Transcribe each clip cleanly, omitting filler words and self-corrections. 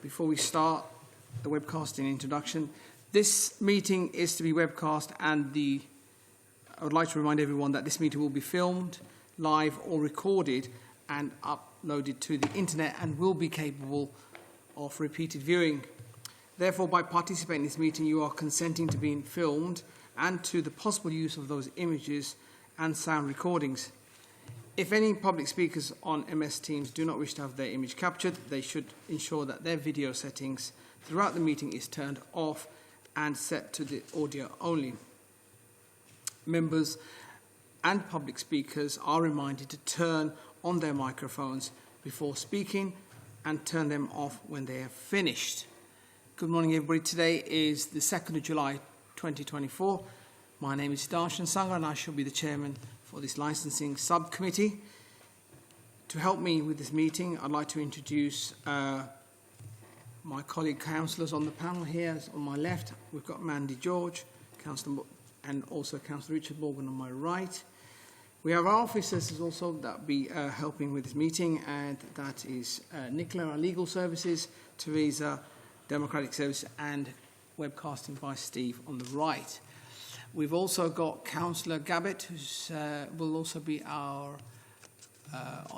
before we start the webcasting introduction, this meeting is to be webcast, and I would like to remind everyone that this meeting will be filmed, live or recorded and uploaded to the internet and will be capable of repeated viewing. Therefore, by participating in this meeting, you are consenting to being filmed and to the possible use of those images and sound recordings. If any public speakers on MS Teams do not wish to have their image captured, they should ensure that their video settings throughout the meeting is turned off and set to the audio only. Members and public speakers are reminded to turn on their microphones before speaking and turn them off when they have finished. Good morning, everybody. Today is the 2nd of July 2024. My name is Darshan Sangha and I shall be the chairman for this licensing subcommittee. To help me with this meeting, I'd like to introduce my colleague councillors on the panel here. On my left, we've got Mandy George, Councillor, and also Councillor Richard Morgan on my right. We have our officers also that will be helping with this meeting, and that is Nicola, our legal services, Teresa, Democratic Services, and webcasting by Steve on the right. We've also got Councillor Gabbett, who will also be our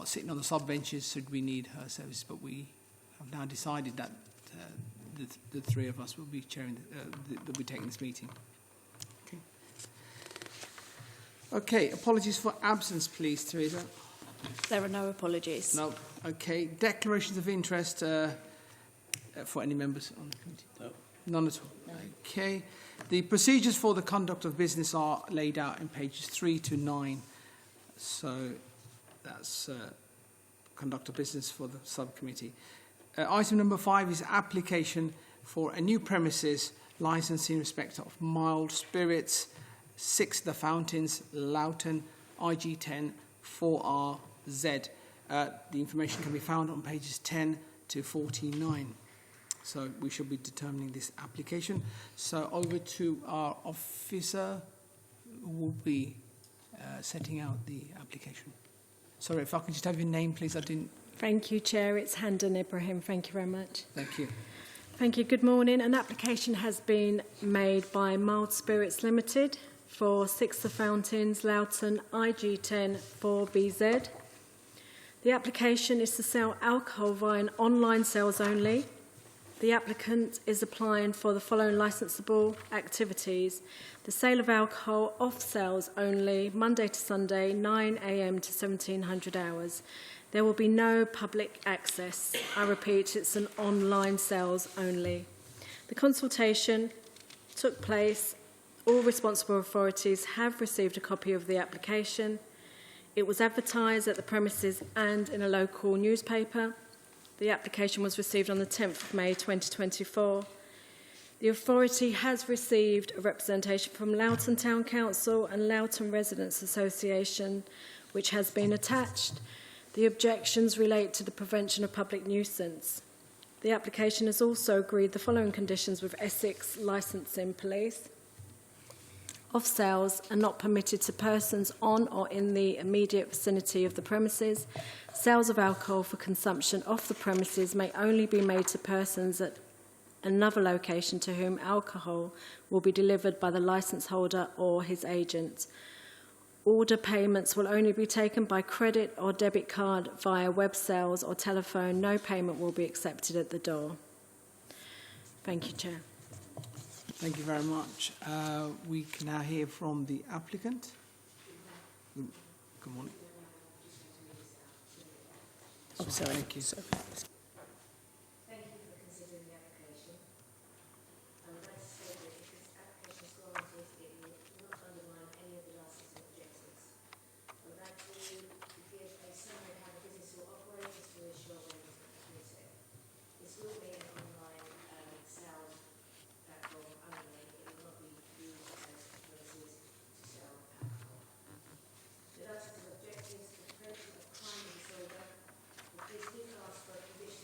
sitting on the sub benches should we need her services. But we have now decided that the three of us will be chairing, will be taking this meeting. Okay. Apologies for absence, please, Teresa. There are no apologies. No. Okay. Declarations of interest for any members on the committee? No. None at all. No. Okay. The procedures for the conduct of business are laid out in pages 3 to 9. So that's conduct of business for the subcommittee. Item number 5 is application for a new premises licence in respect of mild spirits, 6 The Fountains, Loughton, IG10 4RZ. The information can be found on pages 10 to 49. So we shall be determining this application. So over to our officer who will be setting out the application. Sorry, if I can just have your name, please. I didn't. Thank you, Chair. It's Handan Ibrahim. Thank you very much. Thank you. Thank you. Good morning. An application has been made by Mild Spirits Limited for 6 The Fountains, Loughton, IG10 4BZ. The application is to sell alcohol via an online sales only. The applicant is applying for the following licensable activities: the sale of alcohol off sales only, Monday to Sunday, 9 a.m. to 1700 hours. There will be no public access. I repeat, it's an online sales only. The consultation took place. All responsible authorities have received a copy of the application. It was advertised at the premises and in a local newspaper. The application was received on the 10th of May 2024. The authority has received a representation from Loughton Town Council and Loughton Residents Association, which has been attached. The objections relate to the prevention of public nuisance. The application has also agreed the following conditions with Essex Licensing Police. Off sales are not permitted to persons on or in the immediate vicinity of the premises. Sales of alcohol for consumption off the premises may only be made to persons at another location to whom alcohol will be delivered by the licence holder or his agent. Order payments will only be taken by credit or debit card via web sales or telephone. No payment will be accepted at the door. Thank you, Chair. Thank you very much. We can now hear from the applicant. Good morning. Oh, sorry. Thank you. Thank you for considering the application. I would like to say that if this application is granted, it will not undermine any of the licensing objectives. I would like to give a summary of how the business will operate just to ensure when it's completed. This will be an online sales platform only. It will not be used as places to sell alcohol. The licensing objectives: the prevention of crime and disorder. The police did ask for a condition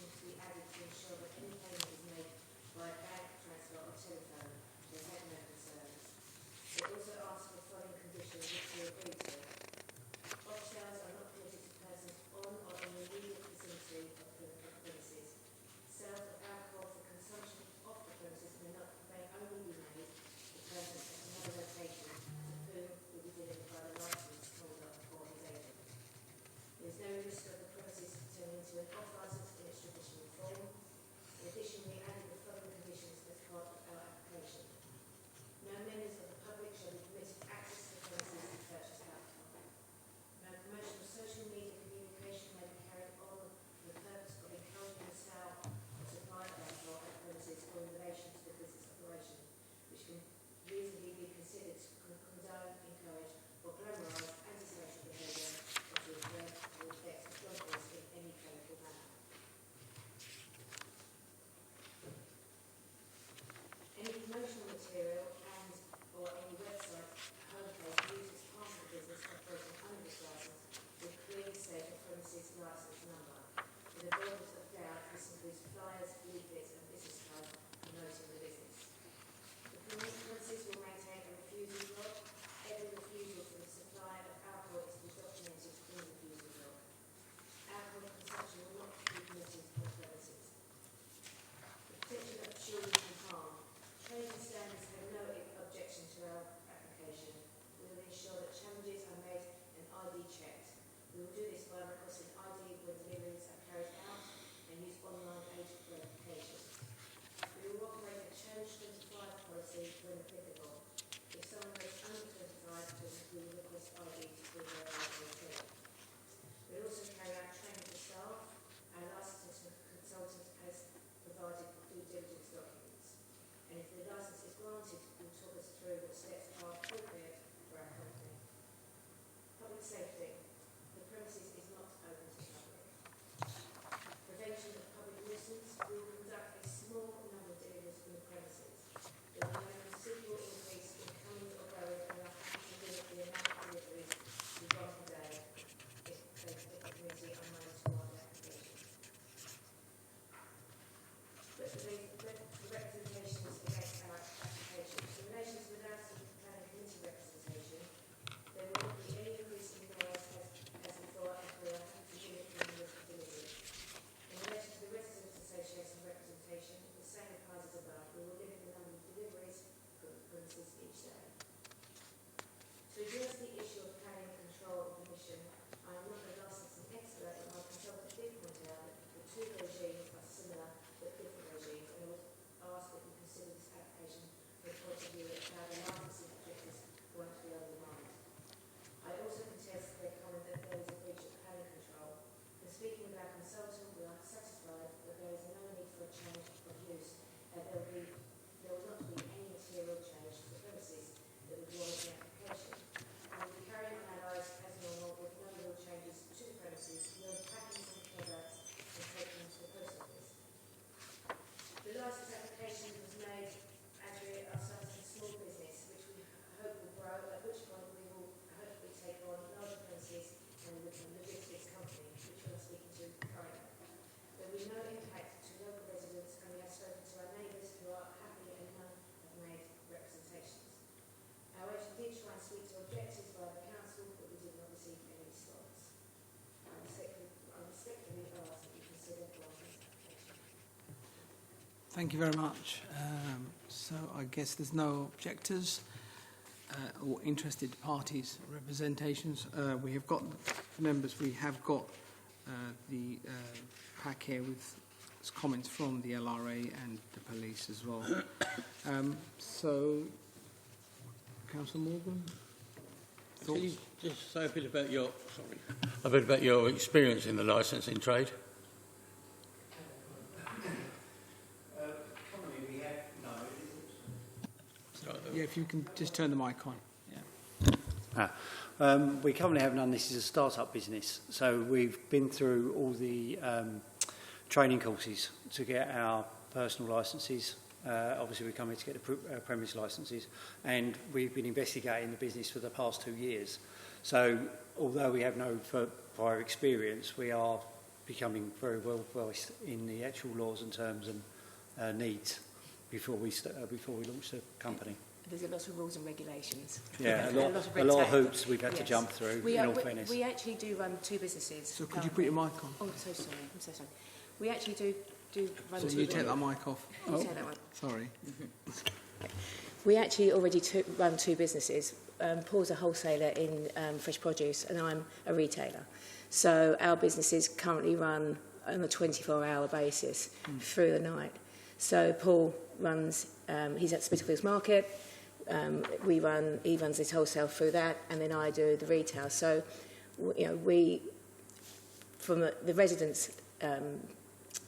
public safety, the premises is not open to the public. Prevention of public nuisance, we will conduct a small number of deliveries from the premises. There will be a considerable increase in coming or going, and we are happy to limit the amount of deliveries we run per day if the community are minded to our application. But the representations against our application. In relation to the Loughton Planning Committee representation, there will not be any increase in noise as before, as we are happy to limit the number of deliveries. In relation to the Residents Association representation, the same applies as above. We will limit the number of deliveries from the premises each day. To address the issue of planning, control and permission, I am not a licensing expert, but my consultant did point out that the two regimes are similar but different regimes, and I would ask that you consider this application from the point of view of how the licensing objectives won't be undermined. I also contest their comment that there is a breach of planning control. In speaking with our consultant, we are satisfied that there is no need for a change of use, and there will not be any material change to the premises that would warrant the application. And we will carry on our lives as normal with no real changes to the premises, no packing some products and taking them to the post office. The licence application was made as we are starting a small business, which we hope will grow, at which point we will hopefully take on larger premises and a logistics company, which we are speaking to currently. There will be no impact to local residents, and we have spoken to our neighbours who are happy and none have made representations. However, we did try and speak to objectives by the council, but we did not receive any response. I respectfully ask that you consider granting this application. Thank you very much. So I guess there's no objectors or interested parties representations. We have got, members, we have got the pack here with comments from the LRA and the police as well. So, Councillor Morgan? Can you just say a bit about your experience in the licensing trade? Currently we have no. Yeah, if you can just turn the mic on. Yeah. We currently have none. This is a start-up business, so we've been through all the training courses to get our personal licences. Obviously, we come here to get the premise licences, and we've been investigating the business for the past 2 years. So, although we have no prior experience, we are becoming very well versed in the actual laws and terms and needs before we launch the company. There's a lot of rules and regulations. Yeah, a lot of hoops we've had to jump through, in all fairness. We actually do run two businesses. So could you put your mic on? Oh, I'm so sorry. I'm so sorry. We actually do run So two. you take that mic off. You take that one. Sorry. We actually already run two businesses. Paul's a wholesaler in fresh produce, and I'm a retailer. So our businesses currently run on a 24-hour basis through the night. So Paul runs, he's at Spitalfields Market. He runs his wholesale through that, and then I do the retail. So, you know, we, from the residents'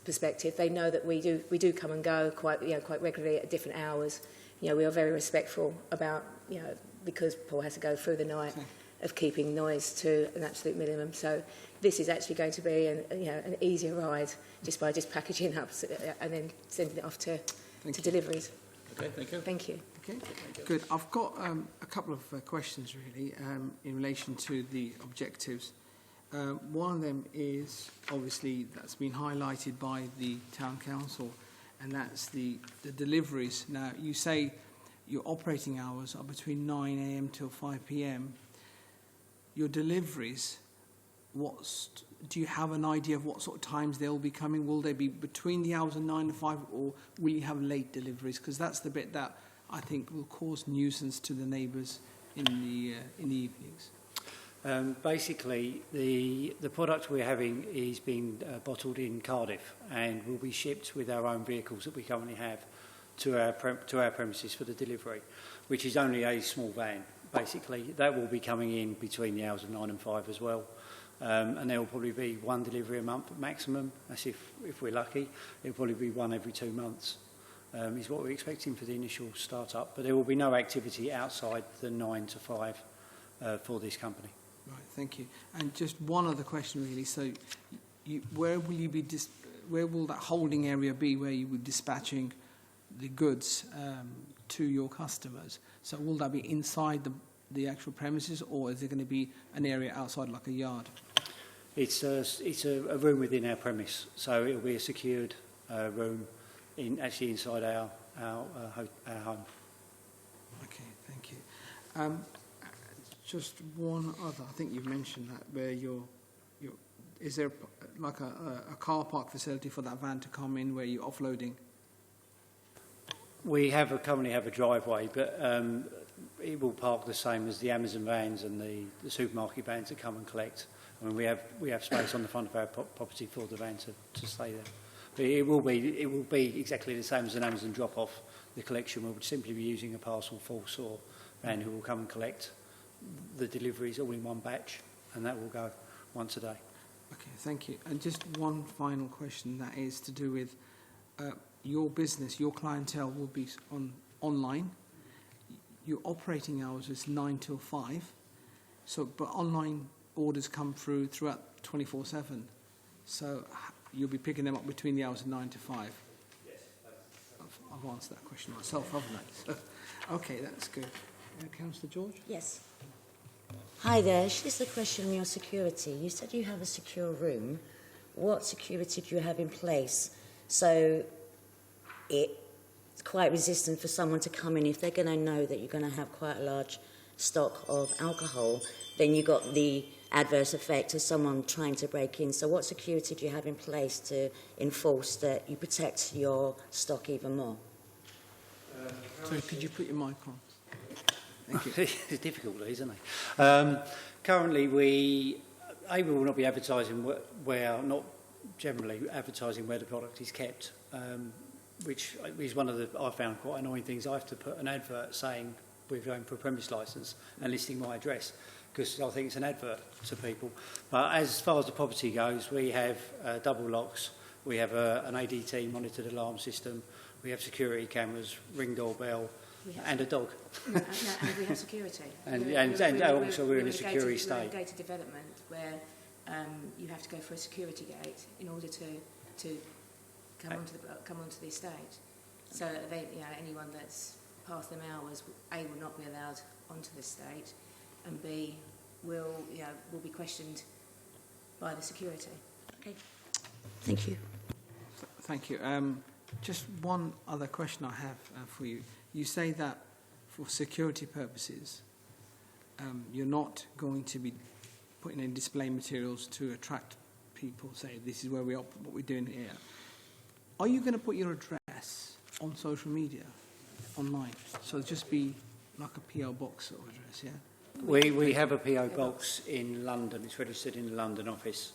perspective, they know that we do come and go quite regularly at different hours. You know, we are very respectful about, you know, because Paul has to go through the night, of keeping noise to an absolute minimum. So this is actually going to be an easier ride just by packaging up and then sending it off to deliveries. Okay, thank you. Thank you. Okay, good. I've got a couple of questions really in relation to the objectives. One of them is obviously that's been highlighted by the Town Council, and that's the deliveries. Now, you say your operating hours are between 9 a.m. till 5 p.m. Your deliveries, do you have an idea of what sort of times they'll be coming? Will they be between the hours of 9 and 5, or will you have late deliveries? Because that's the bit that I think will cause nuisance to the neighbours in the evenings. Basically, the product we're having is being bottled in Cardiff and will be shipped with our own vehicles that we currently have to our premises for the delivery, which is only a small van. Basically, that will be coming in between the hours of 9 and 5 as well. And there will probably be one delivery a month at maximum. That's if we're lucky. It'll probably be one every 2 months. Is what we're expecting for the initial start-up. But there will be no activity outside the 9 to 5 for this company. Right, thank you. And just one other question, really. So, where will you be? Where will that holding area be, where you will be dispatching the goods to your customers? So, will that be inside the actual premises, or is there going to be an area outside, like a yard? It's a room within our premise, so it'll be a secured room actually inside our home. Okay, thank you. Just one other. I think you've mentioned that where is there like a car park facility for that van to come in where you're offloading? We currently have a driveway, but it will park the same as the Amazon vans and the supermarket vans that come and collect. I mean, we have space on the front of our property for the van to stay there. But it will be exactly the same as an Amazon drop-off. The collection will simply be using a parcel force or van who will come and collect the deliveries all in one batch, and that will go once a day. Okay, thank you. And just one final question, that is to do with your business. Your clientele will be online. Your operating hours is 9 till 5. So, but online orders come throughout 24/7. So you'll be picking them up between the hours of 9 to 5. Yes. I've answered that question myself, haven't I? So, okay, that's good. Councillor George? Yes. Hi there. It's just a question on your security. You said you have a secure room. What security do you have in place so it's quite resistant for someone to come in? If they're going to know that you're going to have quite a large stock of alcohol, then you've got the adverse effect of someone trying to break in. So what security do you have in place to enforce that you protect your stock even more? Sorry, could you put your mic on? Thank you. It's difficult, isn't it? Currently, we will not be advertising not generally advertising where the product is kept, which is one of I found quite annoying things. I have to put an advert saying we're going for a premise licence and listing my address, because I think it's an advert to people. But as far as the property goes, we have double locks, we have an ADT monitored alarm system, we have security cameras, ring doorbell, and a dog. No, and we have security. And also we're in a security state. We're in gated development where you have to go for a security gate in order to come onto the estate. So anyone that's past them hours, A, will not be allowed onto the estate, and B, will be questioned by the security. Okay. Thank you. Thank you. Just one other question I have for you. You say that for security purposes, you're not going to be putting in display materials to attract people, say this is where we are, what we're doing here. Are you going to put your address on social media, online? So it'll just be like a PO box sort of address, yeah? We have a PO box in London. It's registered in the London office,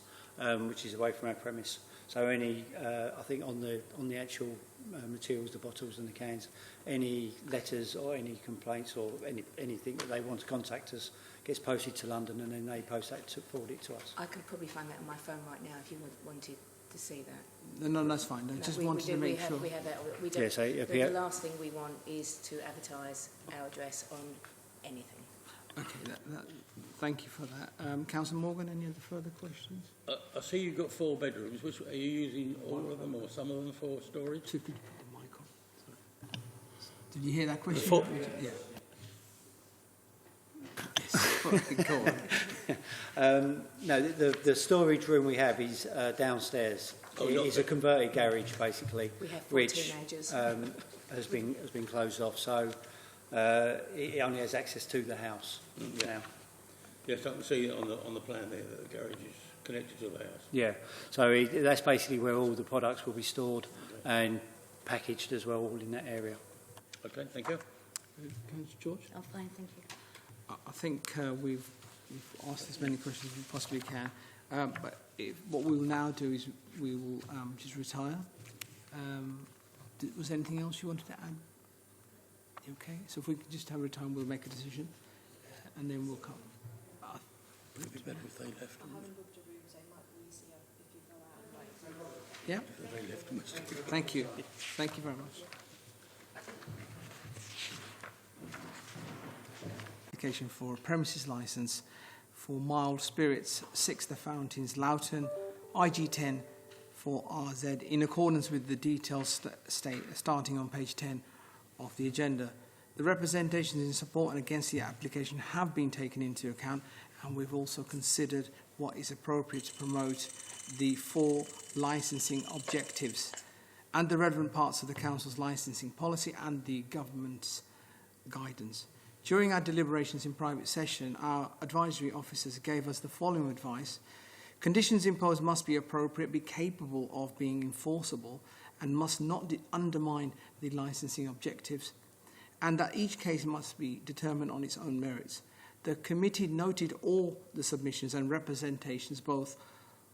which is away from our premise. So I think on the actual materials, the bottles and the cans, any letters or any complaints or anything that they want to contact us gets posted to London, and then they post that to forward it to us. I could probably find that on my phone right now if you wanted to see that. No, that's fine. I just wanted to make sure. We have that. We don't, Yeah, so the last thing we want is to advertise our address on anything. Okay, thank you for that. Councillor Morgan, any other further questions? I see you've got 4 bedrooms. Which are you using all of them or some of them for storage? Could you put the mic on? Sorry. Did you hear that question? Yeah. Yes. Go on. No, the storage room we have is downstairs. It's a converted garage, basically, We have 4 which teenagers. has been closed off. So it only has access to the house now. Yes, I can see it on the plan there that the garage is connected to the house. Yeah, so that's basically where all the products will be stored and packaged as well, all in that area. Okay, thank you. Councillor George? Oh, fine, thank you. I think we've asked as many questions as we possibly can, but what we will now do is we will just retire. Was there anything else you wanted to add? Okay, so if we could just have a time, we'll make a decision, and then we'll come. Would it be better if they left? Yeah? If they left. Thank you. Thank you very much. Application for a premises licence for Mild Spirits, 6 The Fountains, Loughton, IG10 for RZ, in accordance with the details starting on page 10 of the agenda. The representations in support and against the application have been taken into account, and we've also considered what is appropriate to promote the 4 licensing objectives and the relevant parts of the Council's licensing policy and the government's guidance. During our deliberations in private session, our advisory officers gave us the following advice. Conditions imposed must be appropriate, be capable of being enforceable, and must not undermine the licensing objectives, and that each case must be determined on its own merits. The committee noted all the submissions and representations, both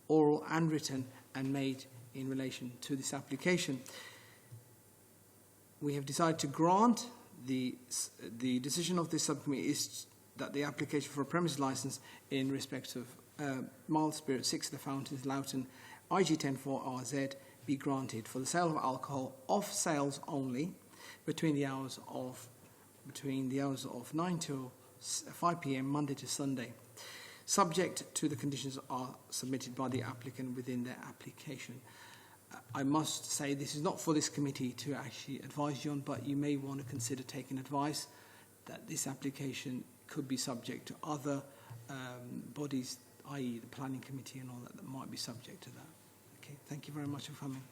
oral and written, and made in relation to this application. We have decided to grant the decision of this subcommittee is that the application for a premise licence in respect of Mild Spirit, 6 The Fountains, Loughton, IG10 for RZ be granted for the sale of alcohol off sales only between the hours of 9 till 5 p.m. Monday to Sunday, subject to the conditions are submitted by the applicant within their application. I must say this is not for this committee to actually advise you on, but you may want to consider taking advice that this application could be subject to other bodies, i.e. the planning committee and all that might be subject to that. Okay, thank you very much for coming.